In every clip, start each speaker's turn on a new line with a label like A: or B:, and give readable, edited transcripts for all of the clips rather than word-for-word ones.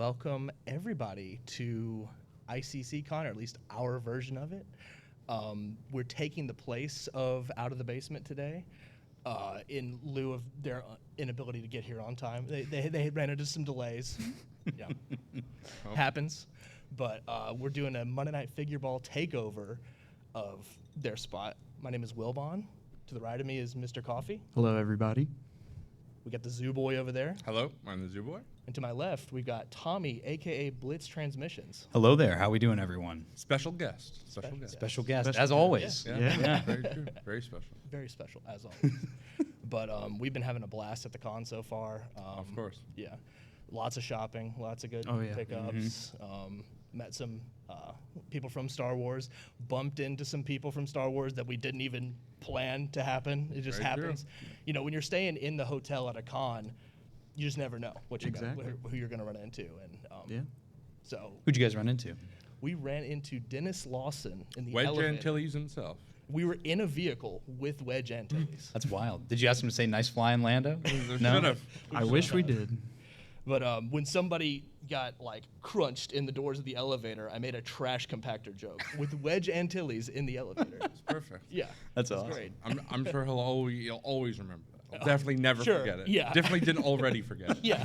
A: welcome everybody to ICCCon, or at least our version of it. We're taking the place of Out of the Basement today in lieu of their inability to get here on time. They ran into some delays. Yeah, happens. But we're doing a Monday Night Figureball takeover of their spot. My name is Wilbon. To the right of me is MrCawfee.
B: Hello, everybody.
A: We got the Zoo Boy over there.
C: Hello, I'm the Zoo Boy.
A: And to my left, we've got Tommy, a.k.a. Blitz Transmissions.
D: Hello there. How we doing, everyone?
C: Special guest.
D: Special guest,
B: Special
D: as always.
C: Yeah. Very true. Very special.
A: Very special, as always. But we've been having a blast at the con so far.
C: Of course.
A: Yeah. Lots of shopping, lots of good pickups. Met some people from Star Wars, bumped into some people from Star Wars that we didn't even plan to happen. It just happens.
C: True.
A: You know, when you're staying in the hotel at a con, you just never know what you're who you're going to run into. And so
D: Who'd you guys run into?
A: we ran into Dennis Lawson in the
C: Wedge
A: elevator.
C: Antilles himself.
A: We were in a vehicle with Wedge Antilles.
D: That's wild. Did you ask him to say nice flying Lando? No.
C: Should've.
B: I wish we did.
A: But when somebody got like crunched in the doors of the elevator, I made a trash compactor joke with Wedge Antilles in the elevator.
C: It's perfect.
A: Yeah,
D: That's
A: it's
D: awesome.
A: great.
C: I'm sure he'll always remember that. He'll definitely never
A: Sure,
C: forget it.
A: yeah.
C: Definitely didn't already forget it.
A: Yeah,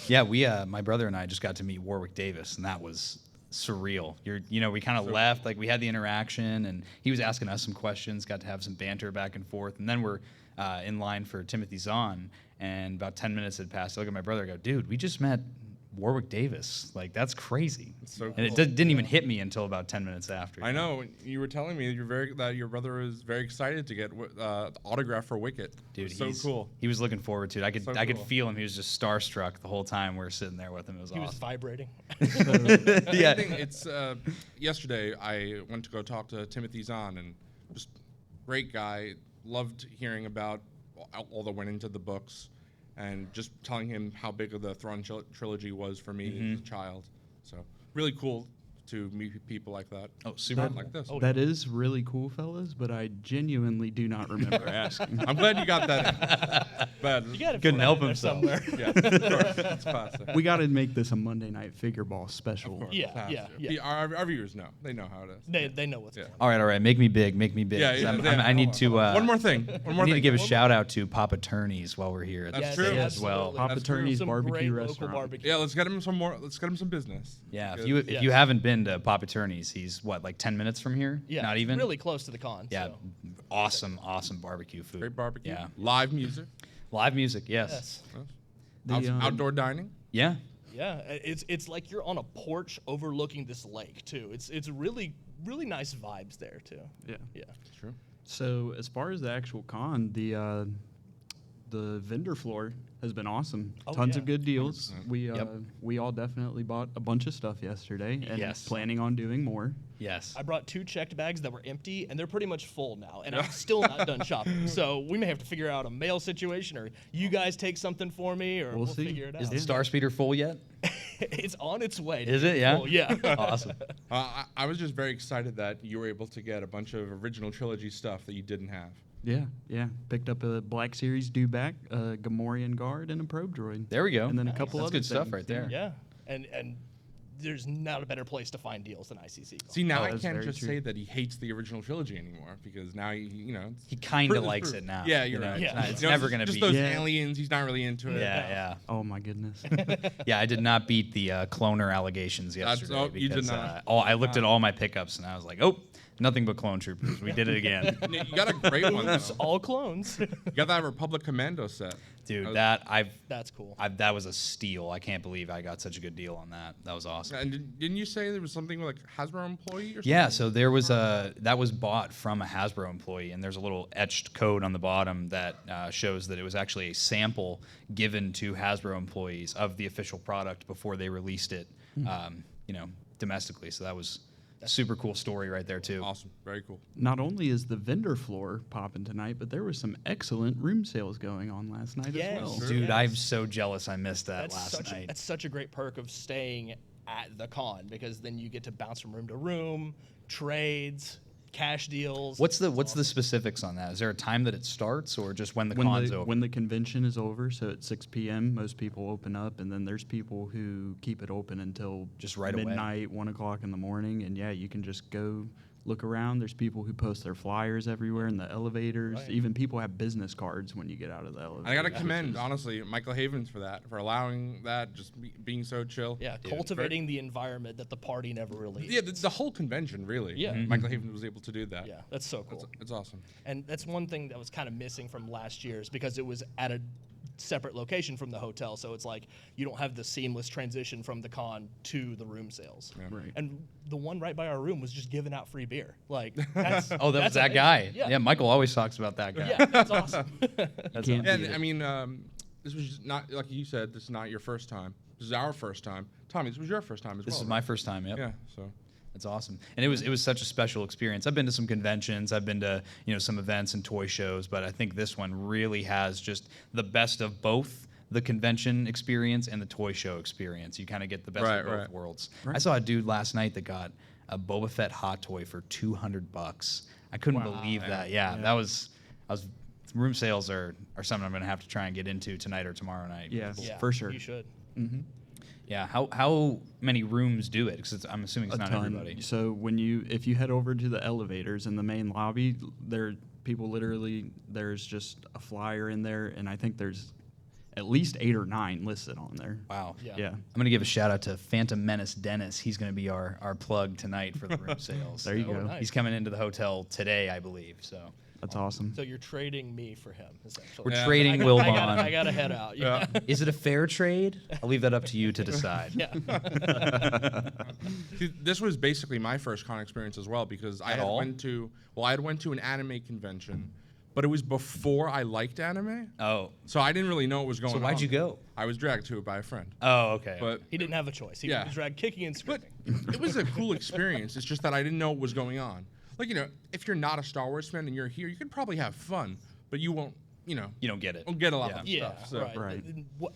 D: Yeah, we, my brother and I just got to meet Warwick Davis, and that was surreal. We kind of left, like we had the interaction, and he was asking us some questions, got to have some banter back and forth, and then we're in line for Timothy Zahn, and about 10 minutes had passed. I look at my brother and go, dude, we just met Warwick Davis. Like, that's crazy.
C: It's so
D: And it
C: cool.
D: didn't even hit me until about 10 minutes after.
C: I know. You were telling me that your brother was very excited to get the autograph for Wicket.
D: Dude,
C: so cool.
D: He was looking forward to it. I could
C: So
D: could
C: cool.
D: feel him. He was just starstruck the whole time we were sitting there with him. It was
A: he was
D: awesome.
A: vibrating.
D: Yeah.
C: I think it's yesterday I went to go talk to Timothy Zahn, and just great guy. Loved hearing about all that went into the books, and just telling him how big of the Thrawn trilogy was for me as a child. So really cool to meet people like that.
D: Oh, super.
C: Like this.
B: That is really cool, fellas, but I genuinely do not remember asking.
C: I'm glad you got that in. But
A: You got to
D: Couldn't help himself.
A: somewhere.
C: yeah, of course, it's classic.
B: We got to make this a Monday Night Figureball special.
C: Of course,
A: Yeah,
C: it has
A: yeah,
C: to.
A: yeah.
C: Our viewers know. They know how it is.
A: They know what's
C: Yeah.
A: going
D: All right. Make me big. Make me big.
C: Yeah,
D: 'Cause
C: yeah.
D: I need
C: Hold
D: to.
C: on. One more thing.
D: I need to give a shout out to Papa Turney's while we're here at
C: That's
D: this
C: true.
D: thing
A: Yes,
D: as well.
A: absolutely.
B: Papa
C: That's true.
B: Turney's
A: Some
B: barbecue
A: great local
B: restaurant.
A: barbecue.
C: Yeah, let's get him some more. Let's get him some business.
D: Yeah,
C: Good.
D: if
A: Yes.
D: you haven't been to Papa Turney's, he's what, like 10 minutes from here?
A: Yeah,
D: Not even.
A: really close to the con.
D: Yeah,
A: so.
D: awesome barbecue food.
C: Great barbecue.
D: Yeah,
C: Live music.
D: live music. Yes.
A: Yes.
C: Outdoor dining.
D: Yeah.
A: Yeah, it's like you're on a porch overlooking this lake too. It's really nice vibes there too.
B: Yeah.
A: Yeah.
C: True.
B: So as far as the actual con, the vendor floor has been awesome.
A: Oh,
B: Tons
A: yeah.
B: of good deals.
C: 100%.
B: We all definitely bought a bunch of stuff yesterday, and
D: Yes.
B: planning on doing more.
D: Yes.
A: I brought 2 checked bags that were empty, and they're pretty much full now. And I'm still not done shopping. So we may have to figure out a mail situation, or you guys take something for me, or
B: We'll
A: we'll
B: see.
A: figure it out.
D: Is the Star Speeder full yet?
A: It's on its way.
D: Is it? Yeah.
A: Full, yeah.
D: Awesome.
C: I was just very excited that you were able to get a bunch of original trilogy stuff that you didn't have.
B: Yeah. Picked up a Black Series dewback, a Gamorrean Guard, and a probe droid.
D: There we go.
B: And then a couple
D: That's
B: other
D: good stuff
B: things.
D: right there.
A: Yeah. And there's not a better place to find deals than ICC.
C: See, now
B: Oh,
C: I
B: that's
C: can't
B: very
C: just
B: true.
C: say that he hates the original trilogy anymore, because now
D: He kind of likes it now.
C: Yeah,
D: you
C: you're
D: know?
C: right.
A: Yeah.
D: It's
C: You know,
D: never going to
C: just
D: be.
C: those
B: Yeah.
C: aliens. He's not really into it.
D: Yeah.
B: Oh my goodness.
D: Yeah, I did not beat the cloner allegations yesterday.
C: you did
D: because,
C: not.
D: I looked at all my pickups and I was like, oh, nothing but clone troopers. We did it again.
C: You got a great one though.
A: It's all clones.
C: You got that Republic Commando set.
D: Dude,
C: That
A: That's cool.
D: that was a steal. I can't believe I got such a good deal on that. That was awesome.
C: And didn't you say there was something like Hasbro employee or something?
D: Yeah, so there was that was bought from a Hasbro employee, and there's a little etched code on the bottom that shows that it was actually a sample given to Hasbro employees of the official product before they released it, domestically. So that was a super cool story right there too.
C: Awesome. Very cool.
B: Not only is the vendor floor popping tonight, but there was some excellent room sales going on last night
A: Yes.
B: as well.
A: Sure.
D: Dude,
A: Yes.
D: I'm so jealous I missed that
A: That's
D: last
A: such
D: night.
A: that's such a great perk of staying at the con, because then you get to bounce from room to room, trades. cash deals.
D: What's the specifics on that? Is there a time that it starts, or just when the con's over?
B: When the convention is over, so at 6 p.m., most people open up, and then there's people who keep it open until
D: Just right away.
B: midnight, 1 o'clock in the morning, and yeah, you can just go look around. There's people who post their flyers everywhere in the elevators.
A: Right.
B: Even people have business cards when you get out of the elevator.
C: I gotta commend, honestly, Michael Havens for that, for allowing that, just being so chill.
A: Yeah, cultivating the environment that the party never really.
C: Yeah, the whole convention, really.
A: Yeah. Mhm.
C: Michael Havens was able to do that.
A: Yeah, that's so cool.
C: It's awesome.
A: And that's one thing that was kind of missing from last year's because it was at a separate location from the hotel. So it's like you don't have the seamless transition from the con to the room sales.
C: Yeah.
B: Right.
A: And the one right by our room was just giving out free beer. Like, that's,
D: Oh, that was
A: that's
D: that
A: amazing.
D: guy.
A: Yeah.
D: Yeah, Michael always talks about that guy.
A: Yeah, that's awesome.
D: That's
B: can't
C: Yeah,
B: beat
C: and,
B: it.
C: I mean, this was not, like you said, this is not your first time. This is our first time. Tommy, this was your first time as well.
D: This is
C: right?
D: my first time. Yep.
C: Yeah, so.
D: That's awesome. And it was such a special experience. I've been to some conventions, I've been to, some events and toy shows, but I think this one really has just the best of both the convention experience and the toy show experience. You kind of get the best of both worlds. I saw a dude last night that got a Boba Fett hot toy for $200. I couldn't believe that. Yeah, that was room sales are something I'm going to have to try and get into tonight or tomorrow night.
B: Yes,
A: Yeah,
B: for sure.
A: You should.
D: Yeah, how many rooms do it? Because I'm assuming it's
B: A
D: not
B: ton.
D: everybody.
B: So if you head over to the elevators in the main lobby, there's just a flyer in there, and I think there's at least 8 or 9 listed on there.
D: Wow.
A: Yeah.
D: I'm going to give a shout out to Phantom Menace Dennis. He's going to be our plug tonight for the room sales.
B: There you
A: Oh,
B: go.
A: nice.
D: He's coming into the hotel today, I believe. So
B: That's awesome.
A: So you're trading me for him, essentially.
D: we're
C: Yeah.
D: trading
A: I
D: Wilbon.
A: gotta head out. Yeah.
D: Is it a fair trade? I'll leave that up to you to decide.
A: Yeah.
C: See, this was basically my first con experience as well because I had
D: all?
C: went to an anime convention, but it was before I liked anime,
D: Oh.
C: so I didn't really know what was going
D: So
C: on.
D: why'd you go?
C: I was dragged to it by a friend,
D: Oh, okay.
C: but
A: He didn't have a choice. He
C: Yeah.
A: was dragged kicking and
C: but
A: screaming.
C: it was a cool experience. It's just that I didn't know what was going on. Like if you're not a Star Wars fan and you're here, you can probably have fun, but you won't.
D: you don't get it.
C: Won't get a lot
D: Yeah.
C: of
A: Yeah,
C: stuff. So.
A: right.
B: Right.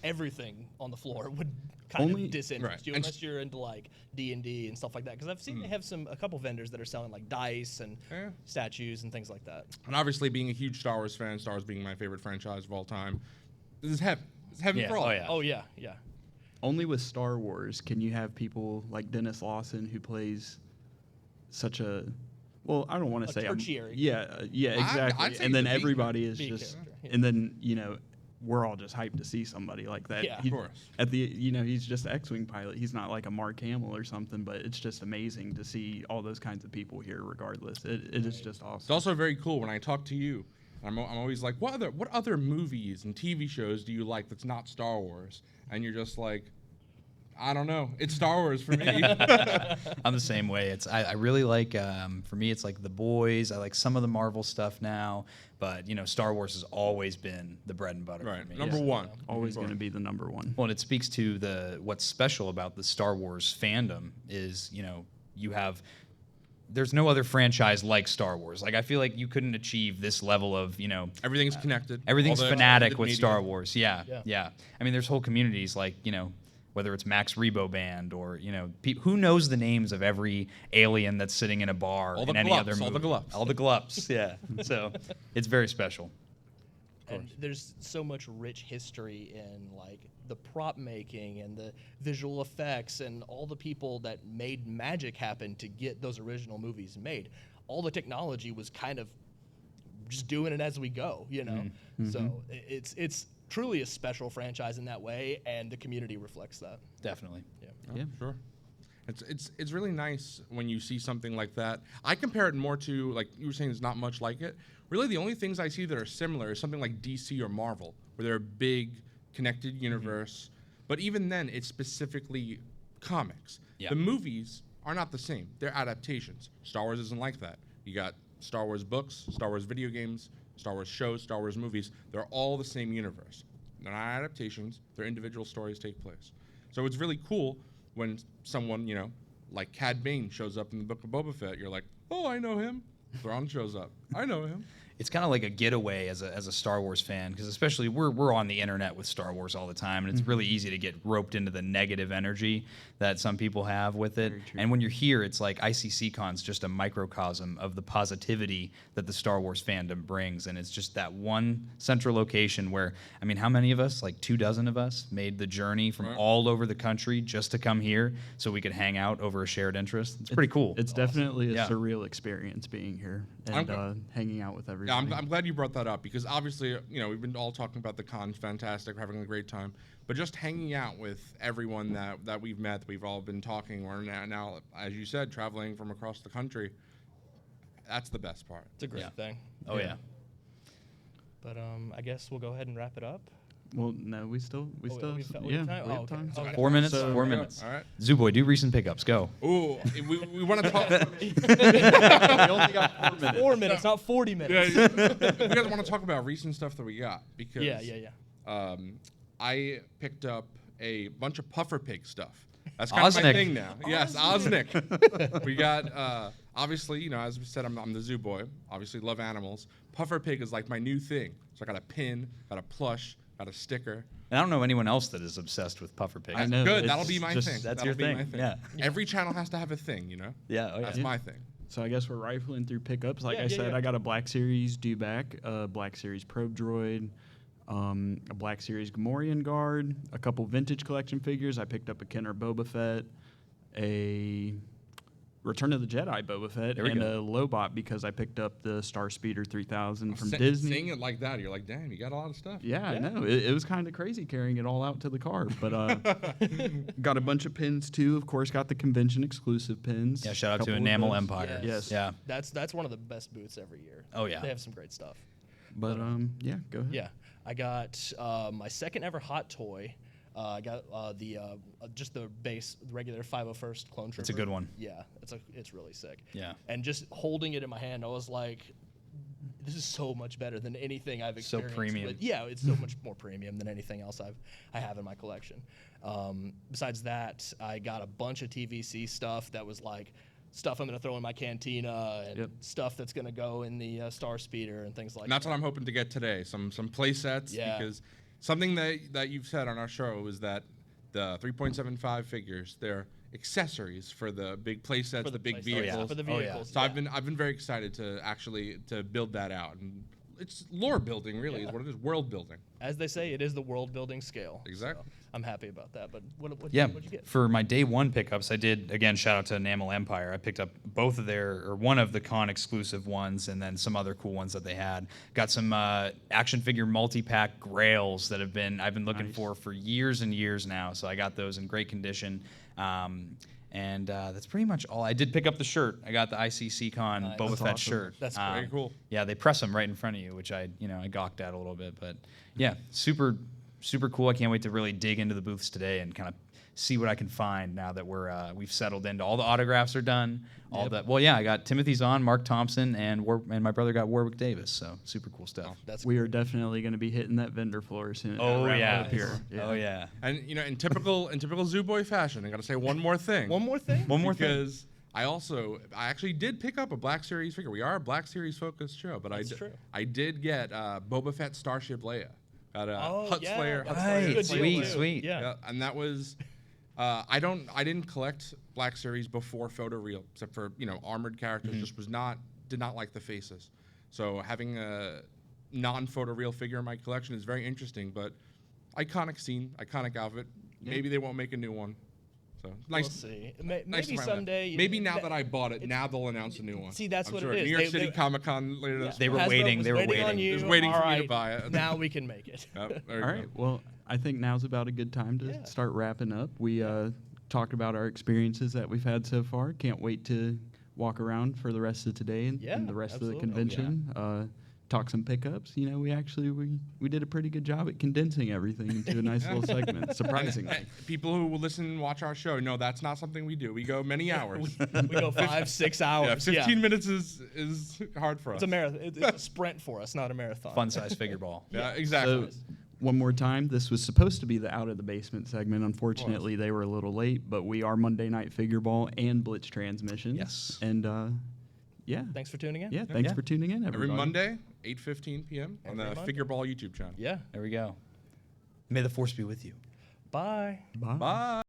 A: Everything on the floor would kind
B: Only-
A: of disinterest
C: Right.
A: you
C: And
A: unless you're into like D&D and stuff like that. Because I've seen they have a couple vendors that are selling like dice and
C: Yeah.
A: statues and things like that.
C: And obviously, being a huge Star Wars fan, Star Wars being my favorite franchise of all time, this is heaven. It's heaven
D: Yeah.
C: for all.
D: Oh, yeah.
A: Oh yeah, yeah.
B: Only with Star Wars can you have people like Dennis Lawson who plays such a I don't want to say
A: tertiary.
B: yeah, exactly.
C: I'd say
B: and then
C: he's a B-
B: everybody is
A: B
B: just,
A: character, yeah.
B: and then we're all just hyped to see somebody like that.
A: Yeah. Of
C: course.
B: At the he's just an X-wing pilot. He's not like a Mark Hamill or something, but it's just amazing to see all those kinds of people here. Regardless, it is just awesome.
C: It's also very cool when I talk to you. I'm always like, what other movies and TV shows do you like that's not Star Wars? And you're just like, I don't know. It's Star Wars for me.
D: I'm the same way. I really like, for me, it's like The Boys. I like some of the Marvel stuff now, but Star Wars has always been the bread and butter
C: Right.
D: for me.
C: Number one.
B: Always going to be the number one.
D: Well, and it speaks to what's special about the Star Wars fandom is, there's no other franchise like Star Wars. Like, I feel like you couldn't achieve this level of,
C: Everything's connected.
D: everything's
C: All the
D: fanatic
C: extended
D: with
C: media.
D: Star Wars.
A: Yeah.
D: Yeah. I mean, there's whole communities like, whether it's Max Rebo Band or, who knows the names of every alien that's sitting in a bar
C: All
D: in
C: the
D: any other
C: glups,
D: movie.
C: all the glups.
D: All the glups, yeah. So it's very special.
A: And there's so much rich history in like the prop making and the visual effects and all the people that made magic happen to get those original movies made. All the technology was kind of just doing it as we go, So it's truly a special franchise in that way, and the community reflects that.
D: Definitely.
B: Yeah.
C: Sure. It's really nice when you see something like that. I compare it more to, like you were saying, there's not much like it. Really, the only things I see that are similar is something like DC or Marvel, where they're a big, connected universe. But even then, it's specifically comics.
D: Yeah.
C: The movies are not the same. They're adaptations. Star Wars isn't like that. You got Star Wars books, Star Wars video games, Star Wars shows, Star Wars movies. They're all the same universe. They're not adaptations. Their individual stories take place. So it's really cool when someone, like Cad Bane shows up in the Book of Boba Fett. You're like, oh, I know him. Thrawn shows up. I know him.
D: it's kind of like a getaway as a Star Wars fan, because especially we're on the internet with Star Wars all the time, and it's really easy to get roped into the negative energy that some people have with it. And when you're here, it's like ICC Con's just a microcosm of the positivity that the Star Wars fandom brings, and it's just that one central location where, I mean, how many of us, like 24 of us, made the journey from all over the country just to come here so we could hang out over a shared interest? It's pretty cool.
B: It's definitely a
D: Yeah.
B: surreal experience being here and hanging out with everybody.
C: Yeah, I'm glad you brought that up, because obviously, we've been all talking about the con's fantastic, we're having a great time, but just hanging out with everyone that we've met, we've all been talking, or now, as you said, traveling from across the country, that's the best part.
A: It's a great thing.
D: Oh yeah.
A: But I guess we'll go ahead and wrap it up.
B: Well, no, we still
A: we have
B: have
A: time?
B: we have
A: Oh, okay.
B: time.
A: Okay.
D: 4 minutes.
B: So-
D: 4 minutes.
C: All right.
D: Zooboy, do recent pickups. Go.
C: Ooh, we want to talk.
B: We only got 4 minutes.
A: 4 minutes, not 40 minutes.
C: We guys want to talk about recent stuff that we got, because
A: Yeah.
C: I picked up a bunch of puffer pig stuff. That's kind of my
D: Osnick.
C: thing now. Yes, Osnick. We got obviously, as we said, I'm the zoo boy. Obviously, love animals. Puffer pig is like my new thing. So I got a pin, got a plush, got a sticker.
D: And I don't know anyone else that is obsessed with puffer pigs.
B: I know.
C: Good,
B: it's
C: that'll be my
B: just-
C: thing.
D: That's
C: That'll
D: your
C: be
D: thing.
C: my thing.
D: Yeah.
C: Every channel has to have a thing,
D: Yeah. Oh yeah.
C: That's my thing.
B: So I guess we're rifling through pickups. Like
A: Yeah,
B: I
A: yeah,
B: said,
A: yeah.
B: I got a Black Series dewback, a Black Series probe droid, a Black Series Gamorrean guard, a couple vintage collection figures. I picked up a Kenner Boba Fett, a Return of the Jedi Boba Fett,
D: There we
B: and
D: go.
B: a Lobot because I picked up the Star Speeder 3000 from
C: Sa-
B: Disney.
C: Saying it like that, you're like, damn, you got a lot of stuff.
B: Yeah, I know. It was kind of crazy carrying it all out to the car, but got a bunch of pins too. Of course, got the convention exclusive pins.
D: Yeah. Shout out to
B: Couple of
D: Enamel
B: those.
D: Empire.
B: Yes.
D: Yeah.
A: That's one of the best booths every year.
D: Oh, yeah.
A: They have some great stuff.
B: But yeah, go ahead.
A: Yeah, I got my second ever hot toy. I got just the base, regular 501st Clone Trooper.
D: It's a good one.
A: Yeah, it's really sick.
D: Yeah.
A: And just holding it in my hand, I was like, this is so much better than anything I've
D: So
A: experienced.
D: premium.
A: With. Yeah, it's so much more premium than anything else I have in my collection. Besides that, I got a bunch of TVC stuff that was like stuff I'm gonna throw in my cantina and stuff that's gonna go in the Star Speeder and things like
C: And that's what I'm hoping to get today. Some play sets,
A: Yeah.
C: because something that you've said on our show is that the 3.75 figures, they're accessories for the big play sets, the big vehicles.
A: For the
D: Oh, yeah.
A: vehicles.
C: So I've been very excited to actually to build that out, and it's lore building really is what it is, world building.
A: As they say, it is the world building scale.
C: Exactly.
A: So I'm happy about that. But what'd you get?
D: For my day one pickups, I did, again, shout out to Enamel Empire. I picked up both of one of the con exclusive ones, and then some other cool ones that they had. Got some action figure multi-pack grails that I've been looking for years and years now. So I got those in great condition. And that's pretty much all. I did pick up the shirt. I got the ICC Con
A: Nice.
D: Boba
B: That's
D: Fett
B: awesome.
D: shirt.
A: That's
C: Very cool.
D: Yeah, they press them right in front of you, which I gawked at a little bit. But yeah, super cool. I can't wait to really dig into the booths today and kind of see what I can find now that we've settled into all the autographs are done. All that. Well, yeah, I got Timothy Zahn, Mark Thompson, and my brother got Warwick Davis. So super cool stuff.
A: That's
B: We are definitely going to be hitting that vendor floor soon.
D: Oh
B: Wrap
D: yeah.
B: up here.
D: Oh yeah.
C: And in typical Zoo Boy fashion, I got to say one more thing.
A: one more thing.
D: One more thing.
C: Because I actually did pick up a Black Series figure. We are a Black Series focused show, but
A: That's true.
C: I did get Boba Fett Starship Leia. Got a Hut
A: yeah,
C: Slayer.
A: that's
C: Hut
A: a
C: Slayer,
A: good
C: Hut
A: deal,
C: Slayer.
A: too.
D: Sweet.
A: Yeah.
C: And that was I didn't collect Black Series before photoreal, except for armored characters. Just did not like the faces. So having a non-photoreal figure in my collection is very interesting. But iconic scene, iconic outfit. Maybe they won't make a new one. So nice.
A: We'll see.
C: Nice
A: Maybe
C: to find that.
A: someday.
C: Maybe now that I bought it, now they'll announce a new one.
A: See, that's
C: I'm
A: what
C: sure.
A: it is.
C: New York
A: They-
C: City
A: they-
C: Comic Con later this
D: They were
A: Hasbro
D: waiting.
A: was
D: They were
A: waiting on
D: waiting.
A: you.
C: Just waiting
A: All
C: for me to
A: right,
C: buy it.
A: Now we can make it.
C: Yep, there you
B: All
C: go.
B: right. Well, I think now's about a good time to start wrapping up. We talked about our experiences that we've had so far. Can't wait to walk around for the rest of today and the rest
A: absolutely.
B: of the convention. Talk some pickups. We did a pretty good job at condensing everything into a nice little segment, surprisingly.
C: Hey, people who will listen and watch our show know that's not something we do. We go many hours.
A: We go 5-6 hours.
C: Yeah, 15 minutes is hard for us.
A: It's a marathon. It's a sprint for us, not a marathon.
D: Fun size figure ball.
C: Yeah, exactly.
B: So, one more time, this was supposed to be the Out of the Basement segment. Unfortunately, they were a little late, but we are Monday Night Figureball and Blitz Transmissions.
D: Yes.
B: And, yeah.
A: Thanks for tuning in.
B: Yeah, thanks
D: Yeah.
B: for tuning in,
C: Every
B: everybody.
C: Monday, 8:15 p.m. on
A: Every
C: the
A: Monday.
C: Figureball YouTube channel.
A: Yeah.
D: There we go. May the force be with you.
A: Bye.
B: Bye.
C: Bye.